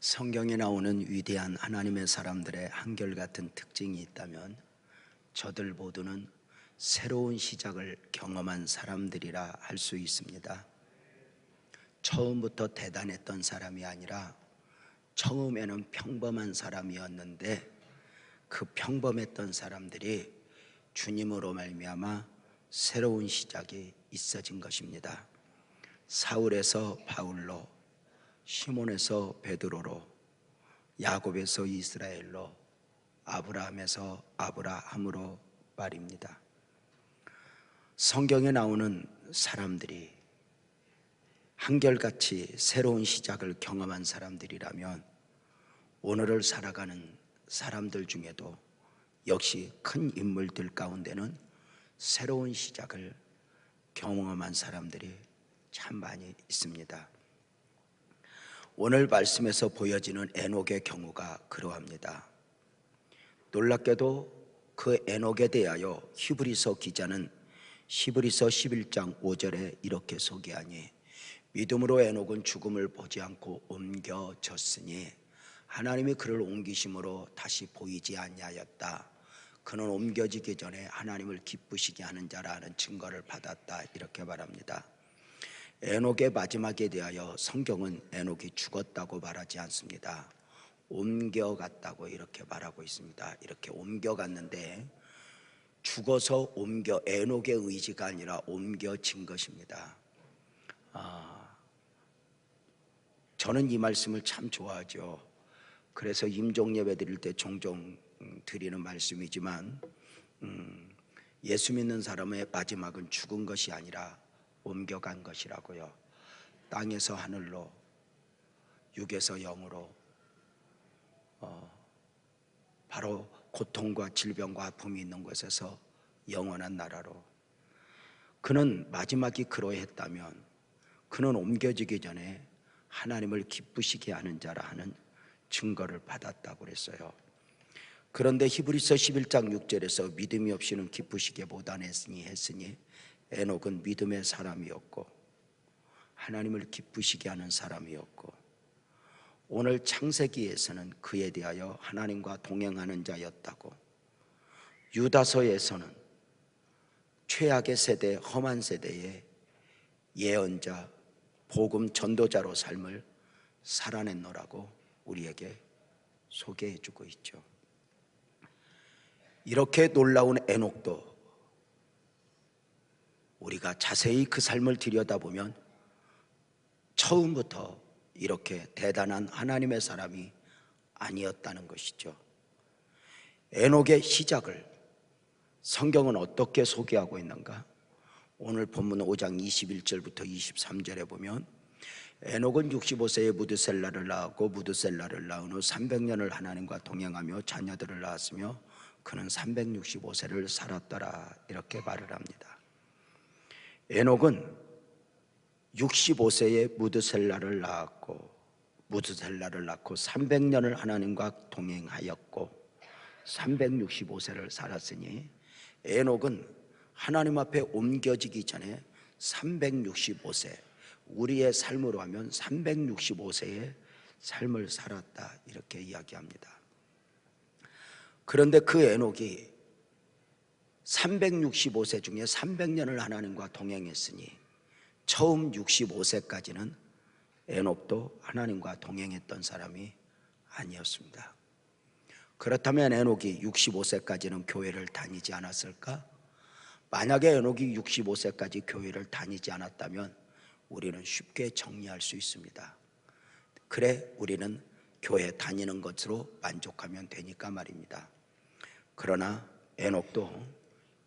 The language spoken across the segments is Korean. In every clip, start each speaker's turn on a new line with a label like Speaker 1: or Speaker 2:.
Speaker 1: 성경에 나오는 위대한 하나님의 사람들의 한결같은 특징이 있다면 저들 모두는 새로운 시작을 경험한 사람들이라 할 수 있습니다. 처음부터 대단했던 사람이 아니라 처음에는 평범한 사람이었는데 그 평범했던 사람들이 주님으로 말미암아 새로운 시작이 있어진 것입니다. 사울에서 바울로, 시몬에서 베드로로, 야곱에서 이스라엘로, 아브라함에서 아브라함으로 말입니다. 성경에 나오는 사람들이 한결같이 새로운 시작을 경험한 사람들이라면 오늘을 살아가는 사람들 중에도 역시 큰 인물들 가운데는 새로운 시작을 경험한 사람들이 참 많이 있습니다. 오늘 말씀에서 보여지는 에녹의 경우가 그러합니다. 놀랍게도 그 에녹에 대하여 히브리서 기자는 히브리서 11장 5절에 이렇게 소개하니, 믿음으로 에녹은 죽음을 보지 않고 옮겨졌으니 하나님이 그를 옮기심으로 다시 보이지 아니하였다. 그는 옮겨지기 전에 하나님을 기쁘시게 하는 자라는 증거를 받았다. 이렇게 말합니다. 에녹의 마지막에 대하여 성경은 에녹이 죽었다고 말하지 않습니다. 옮겨갔다고 이렇게 말하고 있습니다. 이렇게 옮겨갔는데 죽어서 에녹의 의지가 아니라 옮겨진 것입니다. 저는 이 말씀을 참 좋아하죠. 그래서 임종 예배 드릴 때 종종 드리는 말씀이지만 예수 믿는 사람의 마지막은 죽은 것이 아니라 옮겨간 것이라고요. 땅에서 하늘로, 육에서 영으로, 바로 고통과 질병과 아픔이 있는 곳에서 영원한 나라로. 그는 마지막이 그러했다면 그는 옮겨지기 전에 하나님을 기쁘시게 하는 자라 하는 증거를 받았다고 그랬어요. 그런데 히브리서 11장 6절에서 믿음이 없이는 기쁘시게 못하였으니 했으니 에녹은 믿음의 사람이었고 하나님을 기쁘시게 하는 사람이었고, 오늘 창세기에서는 그에 대하여 하나님과 동행하는 자였다고, 유다서에서는 최악의 세대, 험한 세대의 예언자, 복음 전도자로 삶을 살아냈노라고 우리에게 소개해주고 있죠. 이렇게 놀라운 에녹도 우리가 자세히 그 삶을 들여다보면 처음부터 이렇게 대단한 하나님의 사람이 아니었다는 것이죠. 에녹의 시작을 성경은 어떻게 소개하고 있는가? 오늘 본문 5장 21절부터 23절에 보면, 에녹은 65세에 무드셀라를 낳았고 무드셀라를 낳은 후 300년을 하나님과 동행하며 자녀들을 낳았으며 그는 365세를 살았더라. 이렇게 말을 합니다. 에녹은 65세에 무드셀라를 낳고 300년을 하나님과 동행하였고 365세를 살았으니, 에녹은 하나님 앞에 옮겨지기 전에 365세, 우리의 삶으로 하면 365세의 삶을 살았다. 이렇게 이야기합니다. 그런데 그 에녹이 365세 중에 300년을 하나님과 동행했으니 처음 65세까지는 에녹도 하나님과 동행했던 사람이 아니었습니다. 그렇다면 에녹이 65세까지는 교회를 다니지 않았을까? 만약에 에녹이 65세까지 교회를 다니지 않았다면 우리는 쉽게 정리할 수 있습니다. 그래, 우리는 교회 다니는 것으로 만족하면 되니까 말입니다. 그러나 에녹도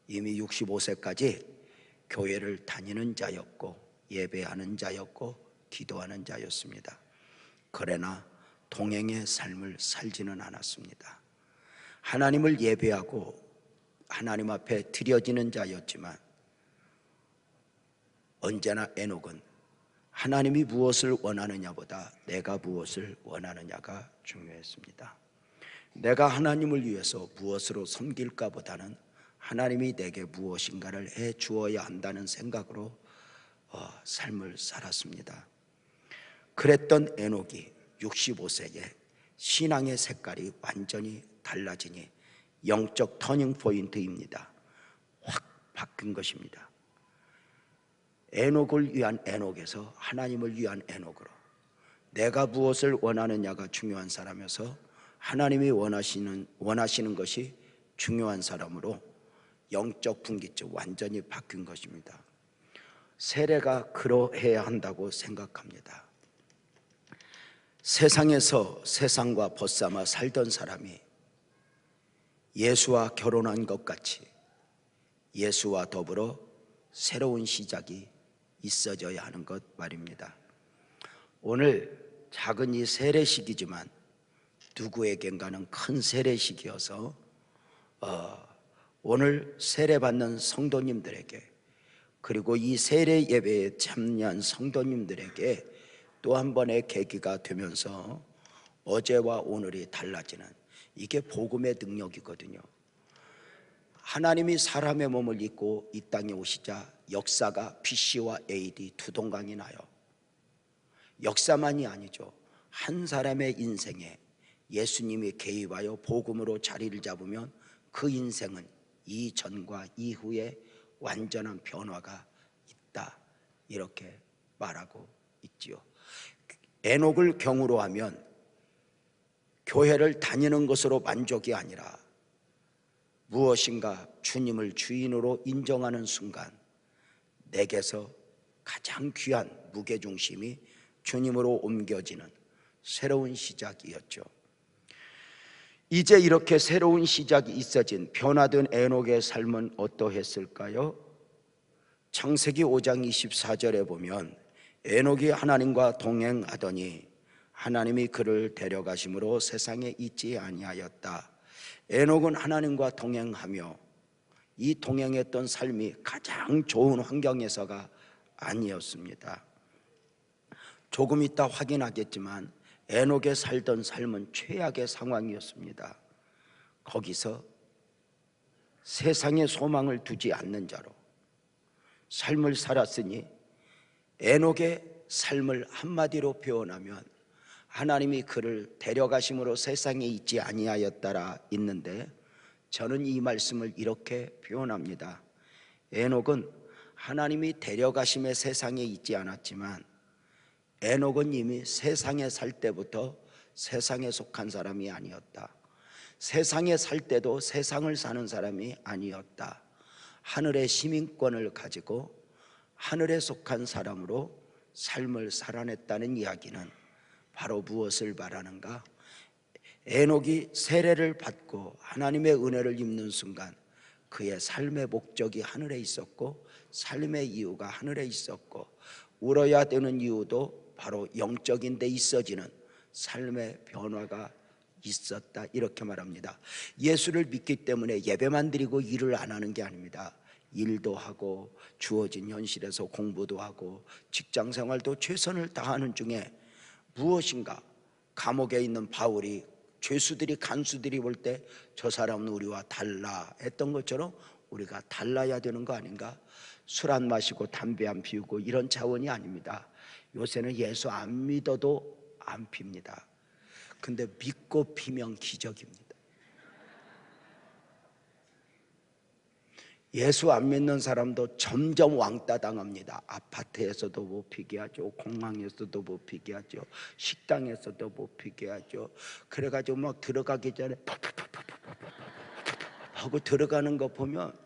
Speaker 1: 이미 65세까지 교회를 다니는 자였고 예배하는 자였고 기도하는 자였습니다. 그러나 동행의 삶을 살지는 않았습니다. 하나님을 예배하고 하나님 앞에 드려지는 자였지만 언제나 에녹은 하나님이 무엇을 원하느냐보다 내가 무엇을 원하느냐가 중요했습니다. 내가 하나님을 위해서 무엇으로 섬길까 보다는 하나님이 내게 무엇인가를 해 주어야 한다는 생각으로 삶을 살았습니다. 그랬던 에녹이 65세에 신앙의 색깔이 완전히 달라지니 영적 터닝 포인트입니다. 확 바뀐 것입니다. 에녹을 위한 에녹에서 하나님을 위한 에녹으로, 내가 무엇을 원하느냐가 중요한 사람이어서 하나님이 원하시는 것이 중요한 사람으로 영적 분기점 완전히 바뀐 것입니다. 세례가 그러해야 한다고 생각합니다. 세상에서 세상과 벗삼아 살던 사람이 예수와 결혼한 것 같이 예수와 더불어 새로운 시작이 있어져야 하는 것 말입니다. 오늘 작은 이 세례식이지만 누구에겐가는 큰 세례식이어서 오늘 세례받는 성도님들에게, 그리고 이 세례 예배에 참여한 성도님들에게 또 한 번의 계기가 되면서 어제와 오늘이 달라지는, 이게 복음의 능력이거든요. 하나님이 사람의 몸을 입고 이 땅에 오시자 역사가 BC와 AD 두 동강이 나요. 역사만이 아니죠. 한 사람의 인생에 예수님이 개입하여 복음으로 자리를 잡으면 그 인생은 이전과 이후에 완전한 변화가 있다, 이렇게 말하고 있지요. 에녹을 경우로 하면 교회를 다니는 것으로 만족이 아니라 무엇인가 주님을 주인으로 인정하는 순간 내게서 가장 귀한 무게중심이 주님으로 옮겨지는 새로운 시작이었죠. 이제 이렇게 새로운 시작이 있어진 변화된 에녹의 삶은 어떠했을까요? 창세기 5장 24절에 보면 에녹이 하나님과 동행하더니 하나님이 그를 데려가심으로 세상에 있지 아니하였다. 에녹은 하나님과 동행하며 이 동행했던 삶이 가장 좋은 환경에서가 아니었습니다. 조금 이따 확인하겠지만 에녹에 살던 삶은 최악의 상황이었습니다. 거기서 세상에 소망을 두지 않는 자로 삶을 살았으니 에녹의 삶을 한마디로 표현하면 하나님이 그를 데려가심으로 세상에 있지 아니하였다라 있는데, 저는 이 말씀을 이렇게 표현합니다. 에녹은 하나님이 데려가심에 세상에 있지 않았지만 에녹은 이미 세상에 살 때부터 세상에 속한 사람이 아니었다. 세상에 살 때도 세상을 사는 사람이 아니었다. 하늘의 시민권을 가지고 하늘에 속한 사람으로 삶을 살아냈다는 이야기는 바로 무엇을 말하는가? 에녹이 세례를 받고 하나님의 은혜를 입는 순간 그의 삶의 목적이 하늘에 있었고 삶의 이유가 하늘에 있었고 울어야 되는 이유도 바로 영적인 데 있어지는 삶의 변화가 있었다, 이렇게 말합니다. 예수를 믿기 때문에 예배만 드리고 일을 안 하는 게 아닙니다. 일도 하고 주어진 현실에서 공부도 하고 직장 생활도 최선을 다하는 중에 무엇인가 감옥에 있는 바울이 죄수들이 간수들이 볼 때 저 사람은 우리와 달라 했던 것처럼 우리가 달라야 되는 거 아닌가? 술 안 마시고 담배 안 피우고 이런 차원이 아닙니다. 요새는 예수 안 믿어도 안 핍니다. 근데 믿고 피면 기적입니다. 예수 안 믿는 사람도 점점 왕따 당합니다. 아파트에서도 못 피게 하죠. 공항에서도 못 피게 하죠. 식당에서도 못 피게 하죠. 그래가지고 막 들어가기 전에 하고 들어가는 거 보면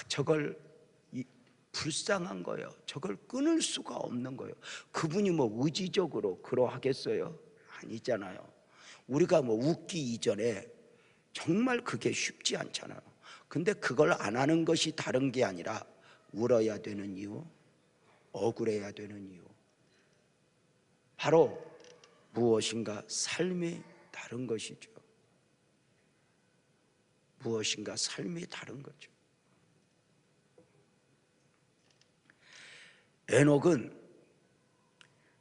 Speaker 1: 저걸 불쌍한 거예요. 저걸 끊을 수가 없는 거예요. 그분이 뭐 의지적으로 그러하겠어요? 아니잖아요. 우리가 뭐 웃기 이전에 정말 그게 쉽지 않잖아요. 근데 그걸 안 하는 것이 다른 게 아니라 울어야 되는 이유, 억울해야 되는 이유, 바로 무엇인가 삶이 다른 것이죠. 무엇인가 삶이 다른 거죠. 에녹은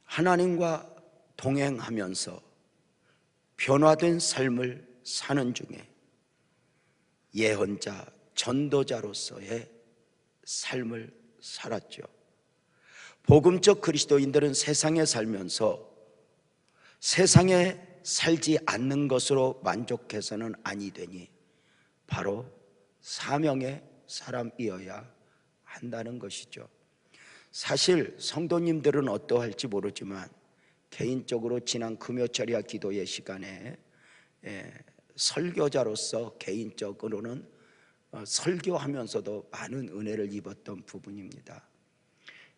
Speaker 1: 하나님과 동행하면서 변화된 삶을 사는 중에 예언자, 전도자로서의 삶을 살았죠. 복음적 그리스도인들은 세상에 살면서 세상에 살지 않는 것으로 만족해서는 아니 되니 바로 사명의 사람이어야 한다는 것이죠. 사실 성도님들은 어떠할지 모르지만 개인적으로 지난 금요철야 기도의 시간에 설교자로서 개인적으로는 설교하면서도 많은 은혜를 입었던 부분입니다.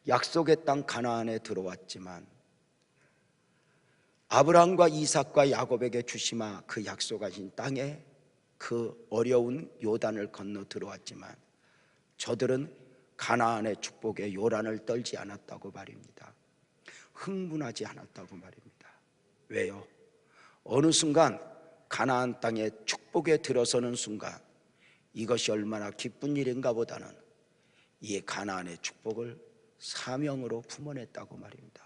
Speaker 1: 약속의 땅 가나안에 들어왔지만 아브라함과 이삭과 야곱에게 주시마 그 약속하신 땅에 그 어려운 요단을 건너 들어왔지만 저들은 가나안의 축복에 요란을 떨지 않았다고 말입니다. 흥분하지 않았다고 말입니다. 왜요? 어느 순간 가나안 땅의 축복에 들어서는 순간 이것이 얼마나 기쁜 일인가 보다는 이 가나안의 축복을 사명으로 품어냈다고 말입니다.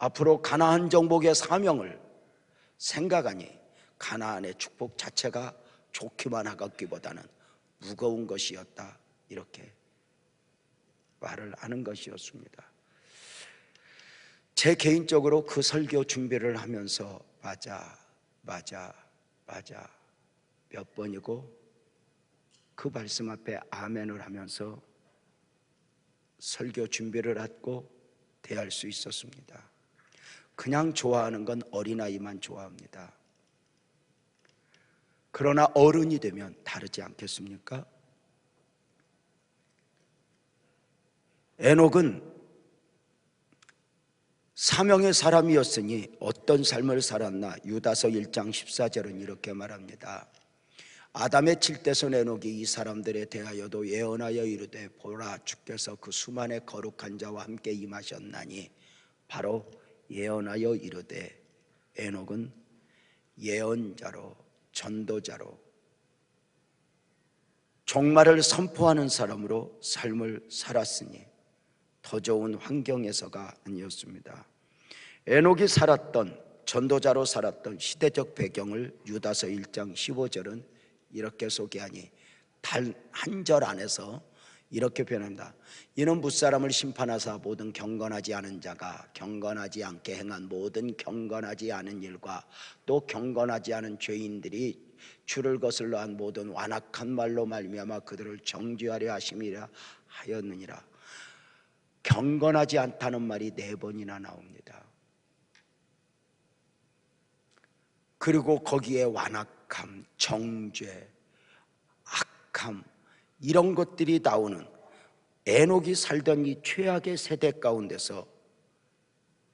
Speaker 1: 앞으로 가나안 정복의 사명을 생각하니 가나안의 축복 자체가 좋기만 하기보다는 무거운 것이었다, 이렇게 말을 하는 것이었습니다. 제 개인적으로 그 설교 준비를 하면서 맞아 몇 번이고 그 말씀 앞에 아멘을 하면서 설교 준비를 하고 대할 수 있었습니다. 그냥 좋아하는 건 어린아이만 좋아합니다. 그러나 어른이 되면 다르지 않겠습니까? 에녹은 사명의 사람이었으니 어떤 삶을 살았나? 유다서 1장 14절은 이렇게 말합니다. 아담의 칠대손 에녹이 이 사람들에 대하여도 예언하여 이르되 보라 주께서 그 수만의 거룩한 자와 함께 임하셨나니 바로 예언하여 이르되 에녹은 예언자로 전도자로 종말을 선포하는 사람으로 삶을 살았으니 더 좋은 환경에서가 아니었습니다. 에녹이 살았던 전도자로 살았던 시대적 배경을 유다서 1장 15절은 이렇게 소개하니 단 한 절 안에서 이렇게 표현합니다. 이는 무사람을 심판하사 모든 경건하지 않은 자가 경건하지 않게 행한 모든 경건하지 않은 일과 또 경건하지 않은 죄인들이 주를 거슬러 한 모든 완악한 말로 말미암아 그들을 정죄하려 하심이라 하였느니라. 경건하지 않다는 말이 4번이나 나옵니다. 그리고 거기에 완악함, 정죄, 악함 이런 것들이 나오는 에녹이 살던 이 최악의 세대 가운데서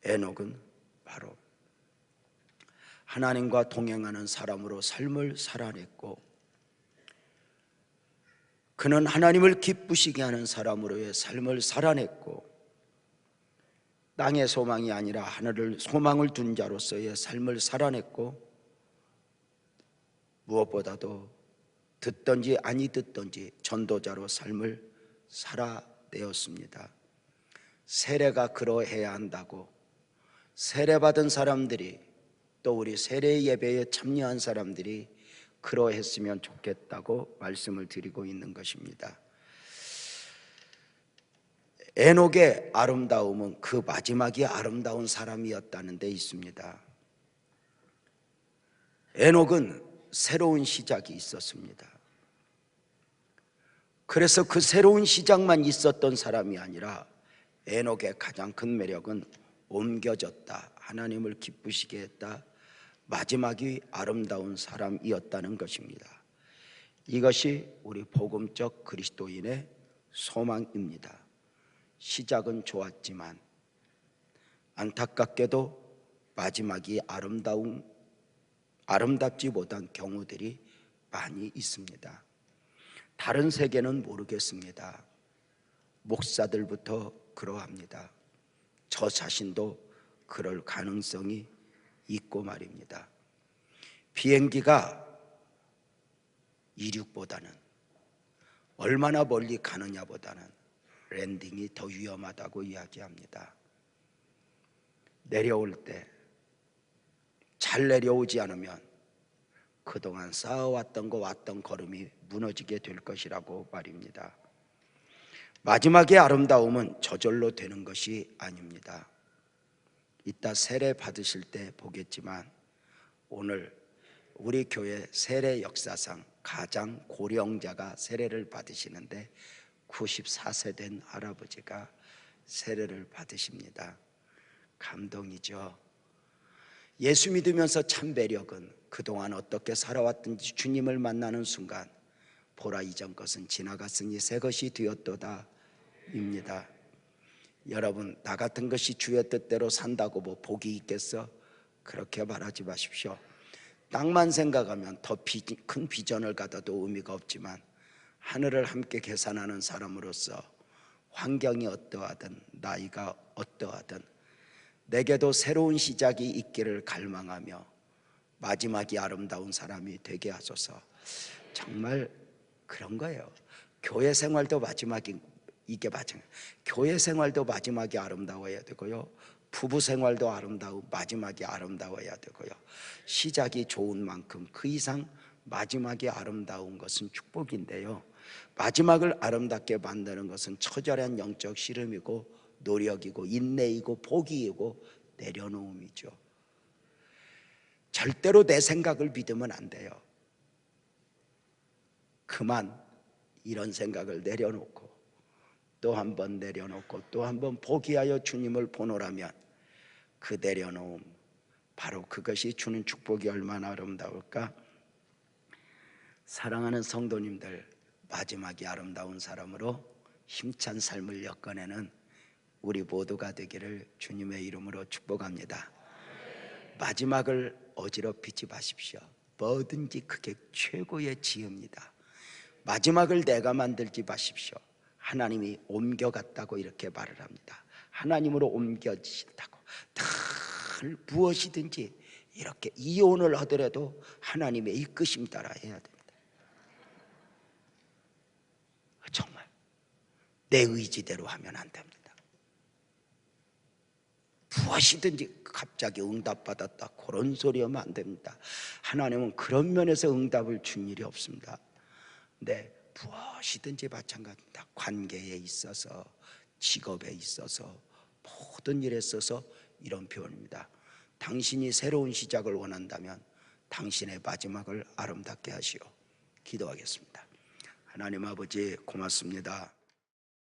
Speaker 1: 에녹은 바로 하나님과 동행하는 사람으로 삶을 살아냈고 그는 하나님을 기쁘시게 하는 사람으로의 삶을 살아냈고 땅의 소망이 아니라 하늘을 소망을 둔 자로서의 삶을 살아냈고 무엇보다도 듣든지 아니 듣든지 전도자로 삶을 살아내었습니다. 세례가 그러해야 한다고 세례받은 사람들이 또 우리 세례 예배에 참여한 사람들이 그러했으면 좋겠다고 말씀을 드리고 있는 것입니다. 에녹의 아름다움은 그 마지막이 아름다운 사람이었다는 데 있습니다. 에녹은 새로운 시작이 있었습니다. 그래서 그 새로운 시작만 있었던 사람이 아니라 에녹의 가장 큰 매력은 옮겨졌다, 하나님을 기쁘시게 했다, 마지막이 아름다운 사람이었다는 것입니다. 이것이 우리 복음적 그리스도인의 소망입니다. 시작은 좋았지만 안타깝게도 마지막이 아름답지 못한 경우들이 많이 있습니다. 다른 세계는 모르겠습니다. 목사들부터 그러합니다. 저 자신도 그럴 가능성이 있고 말입니다. 비행기가 이륙보다는 얼마나 멀리 가느냐보다는 랜딩이 더 위험하다고 이야기합니다. 내려올 때 잘 내려오지 않으면 그동안 쌓아왔던 거 왔던 걸음이 무너지게 될 것이라고 말입니다. 마지막의 아름다움은 저절로 되는 것이 아닙니다. 이따 세례 받으실 때 보겠지만 오늘 우리 교회 세례 역사상 가장 고령자가 세례를 받으시는데 94세 된 할아버지가 세례를 받으십니다. 감동이죠. 예수 믿으면서 참 매력은 그동안 어떻게 살아왔든지 주님을 만나는 순간 보라 이전 것은 지나갔으니 새 것이 되었도다 입니다. 여러분, 나 같은 것이 주의 뜻대로 산다고 뭐 복이 있겠어? 그렇게 말하지 마십시오. 땅만 생각하면 더 큰 비전을 가져도 의미가 없지만 하늘을 함께 계산하는 사람으로서 환경이 어떠하든 나이가 어떠하든 내게도 새로운 시작이 있기를 갈망하며 마지막이 아름다운 사람이 되게 하소서. 정말 그런 거예요. 교회 생활도 마지막이 이게 마지막. 교회 생활도 마지막이 아름다워야 되고요. 부부 생활도 마지막이 아름다워야 되고요. 시작이 좋은 만큼 그 이상 마지막이 아름다운 것은 축복인데요. 마지막을 아름답게 만드는 것은 처절한 영적 씨름이고 노력이고 인내이고 포기이고 내려놓음이죠. 절대로 내 생각을 믿으면 안 돼요. 그만 이런 생각을 내려놓고 또 한 번 내려놓고 또 한 번 포기하여 주님을 보노라면 그 내려놓음, 바로 그것이 주는 축복이 얼마나 아름다울까. 사랑하는 성도님들, 마지막이 아름다운 사람으로 힘찬 삶을 엮어내는 우리 모두가 되기를 주님의 이름으로 축복합니다. 마지막을 어지럽히지 마십시오. 뭐든지 그게 최고의 지혜입니다. 마지막을 내가 만들지 마십시오. 하나님이 옮겨갔다고 이렇게 말을 합니다. 하나님으로 옮겨지신다고. 늘 무엇이든지 이렇게 이혼을 하더라도 하나님의 이끄심 따라 해야 됩니다. 정말 내 의지대로 하면 안 됩니다. 무엇이든지 갑자기 응답받았다 그런 소리 하면 안 됩니다. 하나님은 그런 면에서 응답을 준 일이 없습니다. 네, 무엇이든지 마찬가지입니다. 관계에 있어서, 직업에 있어서, 모든 일에 있어서 이런 표현입니다. 당신이 새로운 시작을 원한다면 당신의 마지막을 아름답게 하시오. 기도하겠습니다. 하나님 아버지 고맙습니다.